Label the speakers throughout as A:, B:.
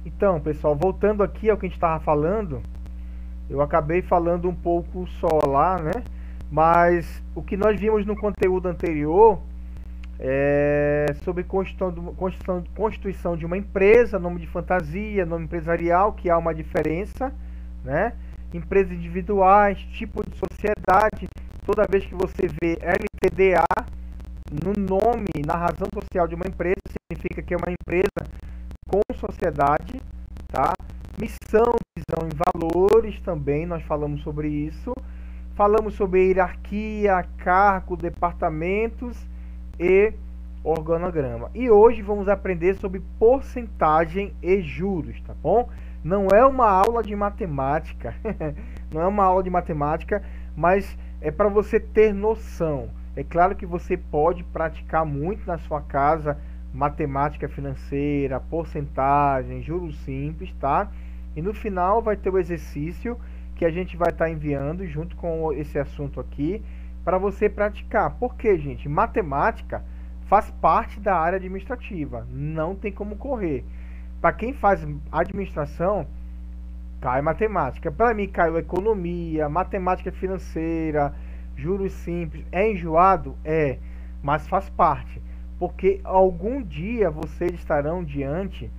A: Então, pessoal, voltando aqui ao que a gente estava falando, eu acabei falando um pouco só lá, né? Mas o que nós vimos no conteúdo anterior é sobre constituição de uma empresa, nome de fantasia, nome empresarial, que há uma diferença, né? Empresas individuais, tipo de sociedade. Toda vez que você vê LTDA no nome, na razão social de uma empresa, significa que é uma empresa com sociedade, tá? Missão, visão e valores também, nós falamos sobre isso. Falamos sobre hierarquia, cargo, departamentos e organograma. E hoje vamos aprender sobre porcentagem e juros, tá bom? Não é uma aula de matemática, não é uma aula de matemática, mas é para você ter noção. É claro que você pode praticar muito na sua casa matemática financeira, porcentagem, juros simples, tá? E no final vai ter o exercício que a gente vai estar enviando junto com esse assunto aqui para você praticar. Por quê, gente? Matemática faz parte da área administrativa, não tem como correr. Para quem faz administração, cai matemática. Para mim caiu economia, matemática financeira, juros simples. É enjoado? É, mas faz parte. Porque algum dia vocês estarão diante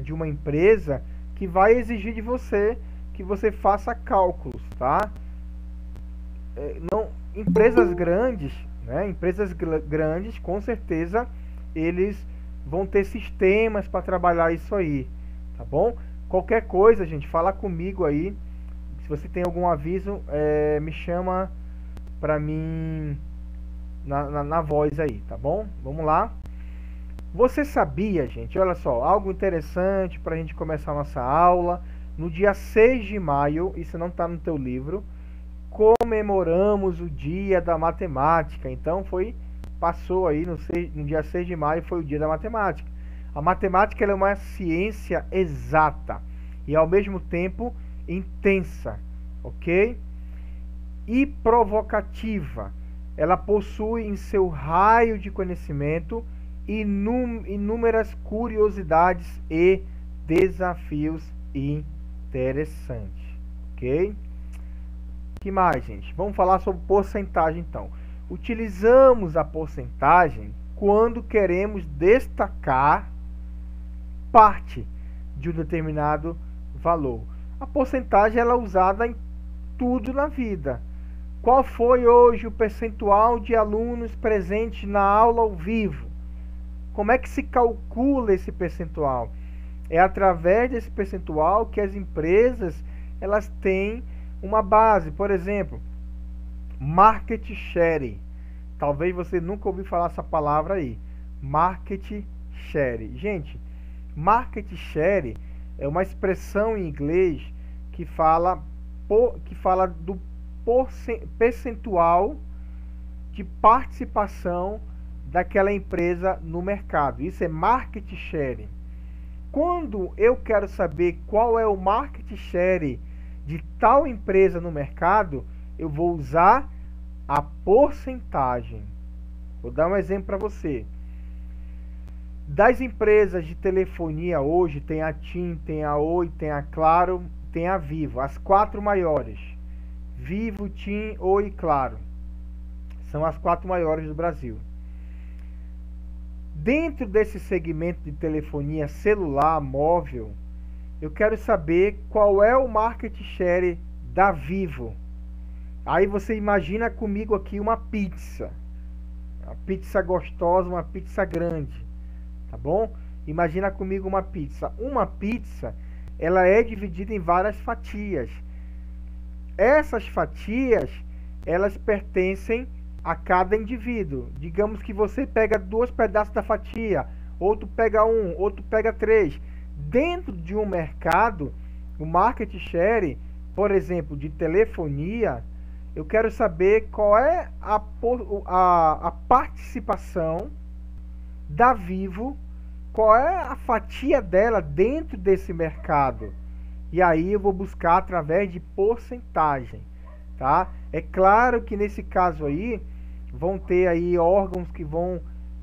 A: de uma empresa que vai exigir de você que você faça cálculos, tá? Não, empresas grandes, né? Empresas grandes, com certeza, eles vão ter sistemas para trabalhar isso aí, tá bom? Qualquer coisa, gente, fala comigo aí. Se você tem algum aviso, me chama para mim na voz aí, tá bom? Vamos lá. Você sabia, gente, olha só, algo interessante para a gente começar a nossa aula. No dia 6 de maio, isso não está no teu livro, comemoramos o Dia da Matemática. Então passou aí no dia 6 de maio foi o Dia da Matemática. A matemática ela é uma ciência exata e ao mesmo tempo intensa, ok? E provocativa. Ela possui em seu raio de conhecimento inúmeras curiosidades e desafios interessantes, ok? Que mais, gente? Vamos falar sobre porcentagem, então. Utilizamos a porcentagem quando queremos destacar parte de um determinado valor. A porcentagem ela é usada em tudo na vida. Qual foi hoje o percentual de alunos presentes na aula ao vivo? Como é que se calcula esse percentual? É através desse percentual que as empresas elas têm uma base. Por exemplo, market share. Talvez você nunca ouviu falar essa palavra aí. Market share. Gente, market share é uma expressão em inglês que fala do percentual de participação daquela empresa no mercado. Isso é market share. Quando eu quero saber qual é o market share de tal empresa no mercado, eu vou usar a porcentagem. Vou dar um exemplo para você. Das empresas de telefonia hoje, tem a TIM, tem a Oi, tem a Claro, tem a Vivo. As 4 maiores. Vivo, TIM, Oi e Claro. São as 4 maiores do Brasil. Dentro desse segmento de telefonia celular, móvel, eu quero saber qual é o market share da Vivo. Aí você imagina comigo aqui uma pizza. Uma pizza gostosa, uma pizza grande. Tá bom? Imagina comigo uma pizza. Uma pizza, ela é dividida em várias fatias. Essas fatias, elas pertencem a cada indivíduo. Digamos que você pega 2 pedaços da fatia, outro pega 1, outro pega 3. Dentro de um mercado, o market share, por exemplo, de telefonia, eu quero saber qual é a participação da Vivo, qual é a fatia dela dentro desse mercado. E aí eu vou buscar através de porcentagem, tá? É claro que nesse caso aí vão ter aí órgãos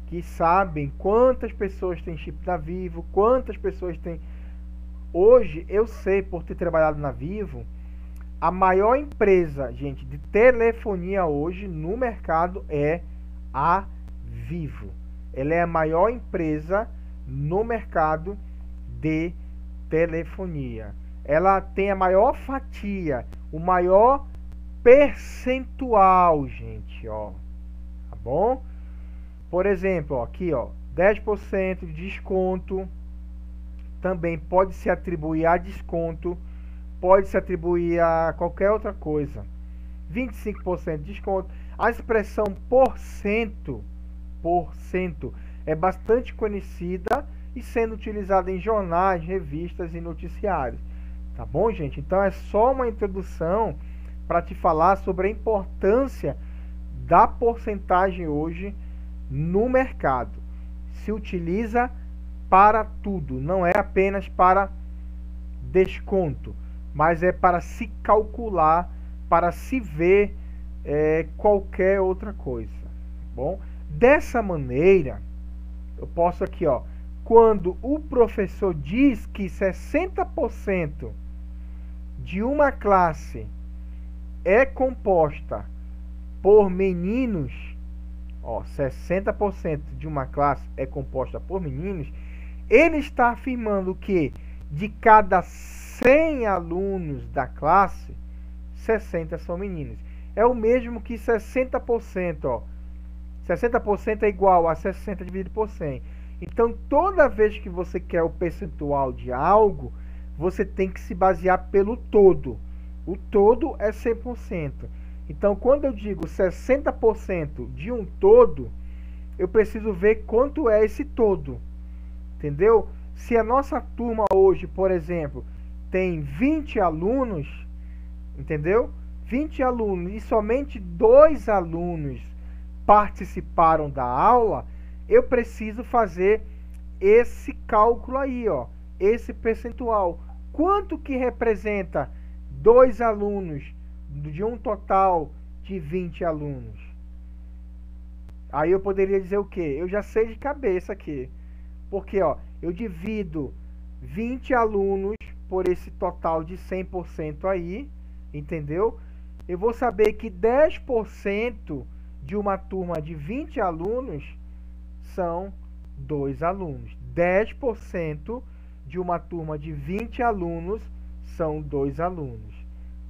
A: que sabem quantas pessoas têm chip da Vivo, quantas pessoas têm Hoje, eu sei, por ter trabalhado na Vivo, a maior empresa, gente, de telefonia hoje no mercado é a Vivo. Ela é a maior empresa no mercado de telefonia. Ela tem a maior fatia, o maior percentual, gente, ó. Tá bom? Por exemplo, ó, aqui, ó, 10% de desconto. Também pode se atribuir a desconto, pode se atribuir a qualquer outra coisa. 25% de desconto. A expressão por cento é bastante conhecida e sendo utilizada em jornais, revistas e noticiários. Tá bom, gente? Então é só uma introdução para te falar sobre a importância da porcentagem hoje no mercado. Se utiliza para tudo, não é apenas para desconto, mas é para se calcular, para se ver qualquer outra coisa. Bom, dessa maneira, eu posso aqui, ó, quando o professor diz que 60% de uma classe é composta por meninos, ó, 60% de uma classe é composta por meninos, ele está afirmando que de cada 100 alunos da classe, 60 são meninos. É o mesmo que 60%, ó. 60% é igual a 60 dividido por 100. Então, toda vez que você quer o percentual de algo, você tem que se basear pelo todo. O todo é 100%. Então, quando eu digo 60% de um todo, eu preciso ver quanto é esse todo. Entendeu? Se a nossa turma hoje, por exemplo, tem 20 alunos, entendeu? 20 alunos e somente 2 alunos participaram da aula, eu preciso fazer esse cálculo aí, ó, esse percentual. Quanto que representa 2 alunos de um total de 20 alunos? Aí eu poderia dizer o quê? Eu já sei de cabeça aqui. Porque, ó, eu divido 20 alunos por esse total de 100% aí, entendeu? Eu vou saber que 10% de uma turma de 20 alunos são 2 alunos. 10% de uma turma de 20 alunos são 2 alunos,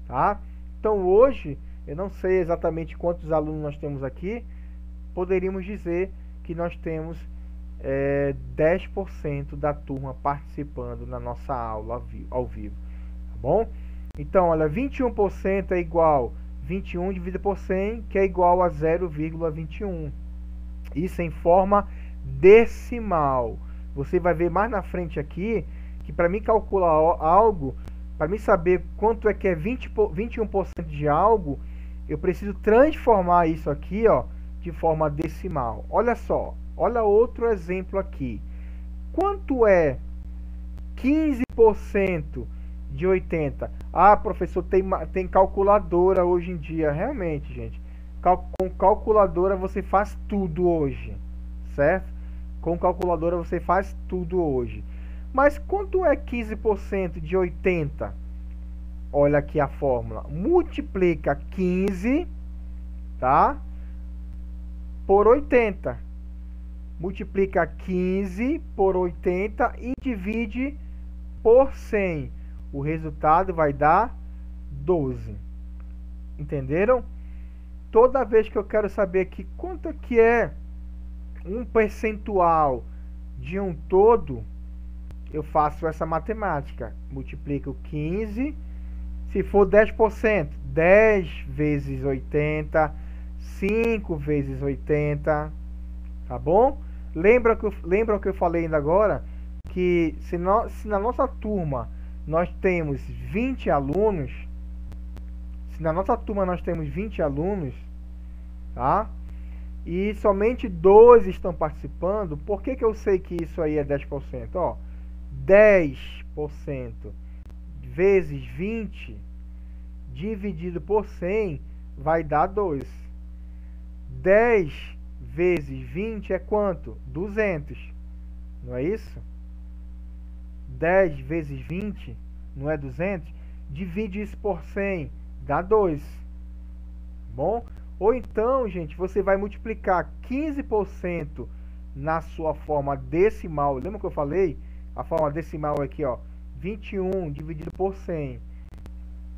A: tá? Então, hoje, eu não sei exatamente quantos alunos nós temos aqui, poderíamos dizer que nós temos 10% da turma participando na nossa aula ao vivo, tá bom? Então, olha, 21% é igual 21 dividido por 100, que é igual a 0,21. Isso em forma decimal. Você vai ver mais na frente aqui, que para mim calcular algo, para mim saber quanto é que é 21% de algo, eu preciso transformar isso aqui, ó, de forma decimal. Olha só. Olha outro exemplo aqui. Quanto é 15% de 80? Ah, professor, tem calculadora hoje em dia. Realmente, gente. Com calculadora você faz tudo hoje. Certo? Com calculadora você faz tudo hoje. Mas quanto é 15% de 80? Olha aqui a fórmula. Multiplica 15, tá? Por 80. Multiplica 15 por 80 e divide por 100. O resultado vai dar 12. Entenderam? Toda vez que eu quero saber aqui quanto que é um percentual de um todo, eu faço essa matemática. Multiplico 15, se for 10%, 10 vezes 80, 5 vezes 80, tá bom? Lembra que eu falei ainda agora que se na nossa turma nós temos 20 alunos, se na nossa turma nós temos 20 alunos, tá? E somente 2 estão participando, por que eu sei que isso aí é 10%? Ó, 10% vezes 20 dividido por 100 vai dar 2. 10 vezes 20 é quanto? 200. Não é isso? 10 vezes 20, não é 200? Divide isso por 100, dá 2. Bom? Ou então, gente, você vai multiplicar 15% na sua forma decimal. Lembra que eu falei? A forma decimal aqui, ó, 21 dividido por 100.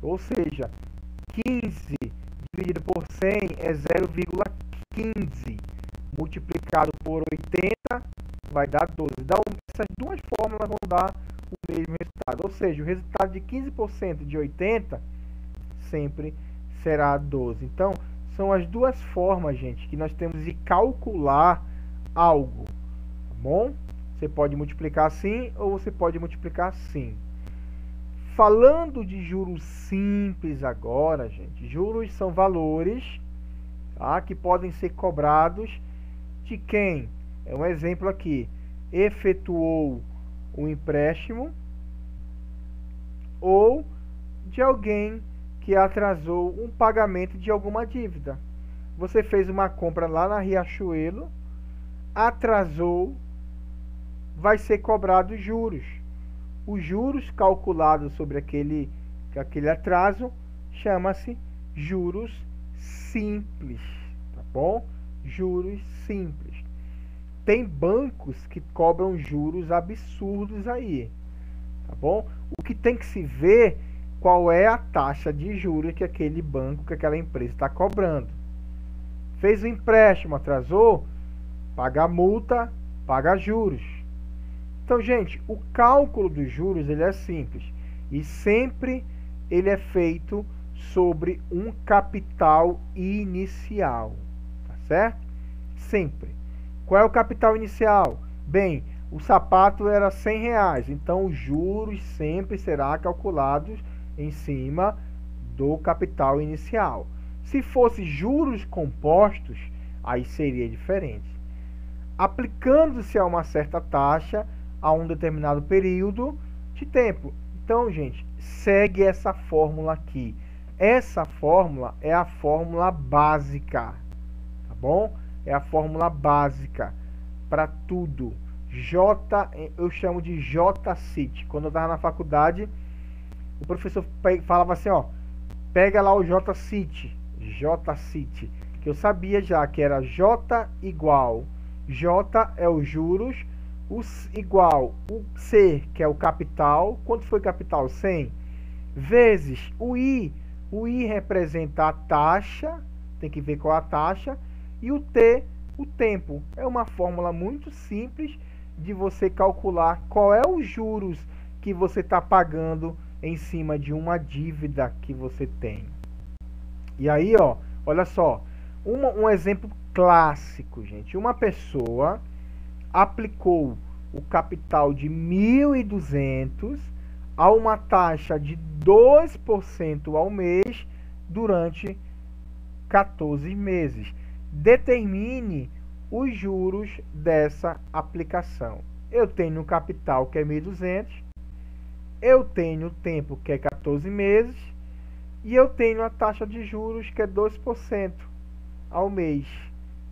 A: Ou seja, 15 dividido por 100 é 0,15. Multiplicado por 80 vai dar 12. Essas duas fórmulas vão dar o mesmo resultado. Ou seja, o resultado de 15% de 80 sempre será 12. Então, são as duas formas, gente, que nós temos de calcular algo. Tá bom? Você pode multiplicar assim ou você pode multiplicar assim. Falando de juros simples agora, gente, juros são valores, tá, que podem ser cobrados de quem? É um exemplo aqui. Efetuou o empréstimo ou de alguém que atrasou um pagamento de alguma dívida. Você fez uma compra lá na Riachuelo, atrasou, vai ser cobrado juros. Os juros calculados sobre aquele atraso chama-se juros simples, tá bom? Juros simples. Tem bancos que cobram juros absurdos aí, tá bom? O que tem que se ver qual é a taxa de juros que aquele banco, que aquela empresa está cobrando. Fez um empréstimo, atrasou, paga a multa, paga juros. Então, gente, o cálculo dos juros ele é simples e sempre ele é feito sobre um capital inicial, tá certo? Sempre. Qual é o capital inicial? Bem, o sapato era R$100, então os juros sempre será calculados em cima do capital inicial. Se fosse juros compostos, aí seria diferente. Aplicando-se a uma certa taxa a um determinado período de tempo. Então, gente, segue essa fórmula aqui. Essa fórmula é a fórmula básica, tá bom? É a fórmula básica para tudo. Eu chamo de J-CIT. Quando eu estava na faculdade, o professor falava assim, ó, pega lá o J-CIT, que eu sabia já que era J igual, J é os juros, igual o C, que é o capital. Quanto foi capital? 100. Vezes o I representa a taxa, tem que ver qual é a taxa, e o T, o tempo. É uma fórmula muito simples de você calcular qual é os juros que você está pagando em cima de uma dívida que você tem. E aí, ó, olha só, um exemplo clássico, gente. Uma pessoa aplicou o capital de 1.200 a uma taxa de 2% ao mês durante 14 meses. Determine os juros dessa aplicação. Eu tenho o capital, que é 1.200, eu tenho o tempo, que é 14 meses, e eu tenho a taxa de juros, que é 2% ao mês,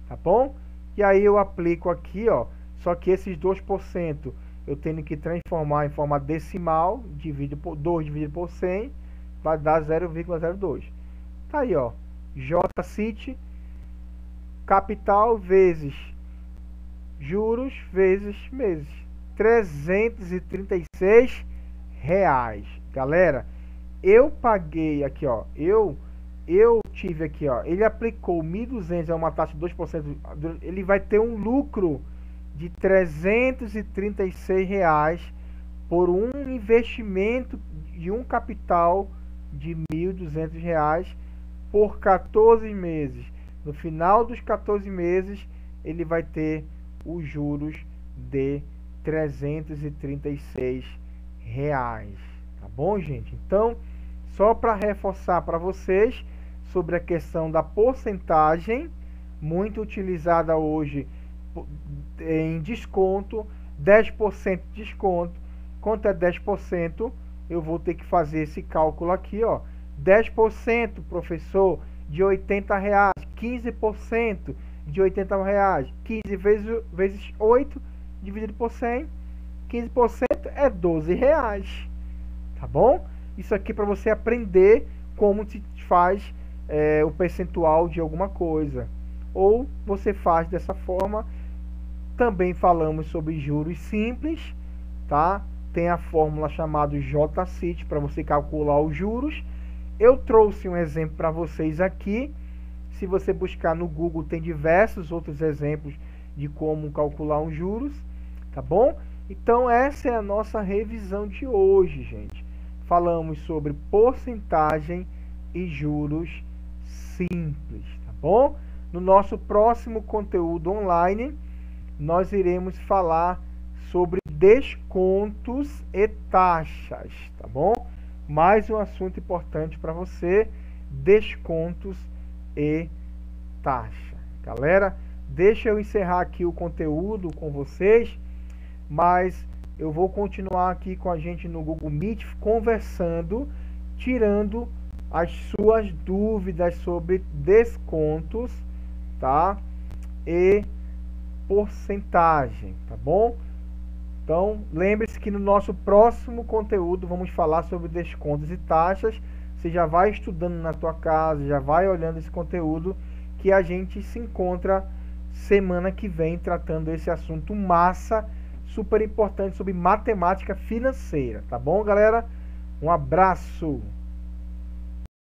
A: tá bom? E aí eu aplico aqui, ó, só que esses 2% eu tenho que transformar em forma decimal, 2 dividido por 100, vai dar 0,02. Tá aí, ó, J-CIT, capital vezes juros vezes meses, R$336. Galera, eu paguei aqui, ó, eu tive aqui, ó, ele aplicou 1.200 a uma taxa de 2%, ele vai ter um lucro de R$336 por um investimento de um capital de R$1.200 por 14 meses. No final dos 14 meses, ele vai ter os juros de R$336. Tá bom, gente? Então, só para reforçar para vocês sobre a questão da porcentagem, muito utilizada hoje em desconto, 10% de desconto. Quanto é 10%? Eu vou ter que fazer esse cálculo aqui, ó. 10%, professor, de R$80, 15% de R$80, 15 vezes 8 dividido por 100, 15% certo? É R$ 12, tá bom? Isso aqui para você aprender como se faz o percentual de alguma coisa. Ou você faz dessa forma. Também falamos sobre juros simples, tá? Tem a fórmula chamada J-CIT para você calcular os juros. Eu trouxe um exemplo para vocês aqui. Se você buscar no Google, tem diversos outros exemplos de como calcular os juros, tá bom? Então, essa é a nossa revisão de hoje, gente. Falamos sobre porcentagem e juros simples, tá bom? No nosso próximo conteúdo online, nós iremos falar sobre descontos e taxas, tá bom? Mais um assunto importante para você, descontos e taxa. Galera, deixa eu encerrar aqui o conteúdo com vocês, mas eu vou continuar aqui com a gente no Google Meet, conversando, tirando as suas dúvidas sobre descontos, tá? E porcentagem, tá bom? Então, lembre-se que no nosso próximo conteúdo vamos falar sobre descontos e taxas. Você já vai estudando na tua casa, já vai olhando esse conteúdo, que a gente se encontra semana que vem tratando esse assunto massa, super importante, sobre matemática financeira, tá bom, galera? Um abraço!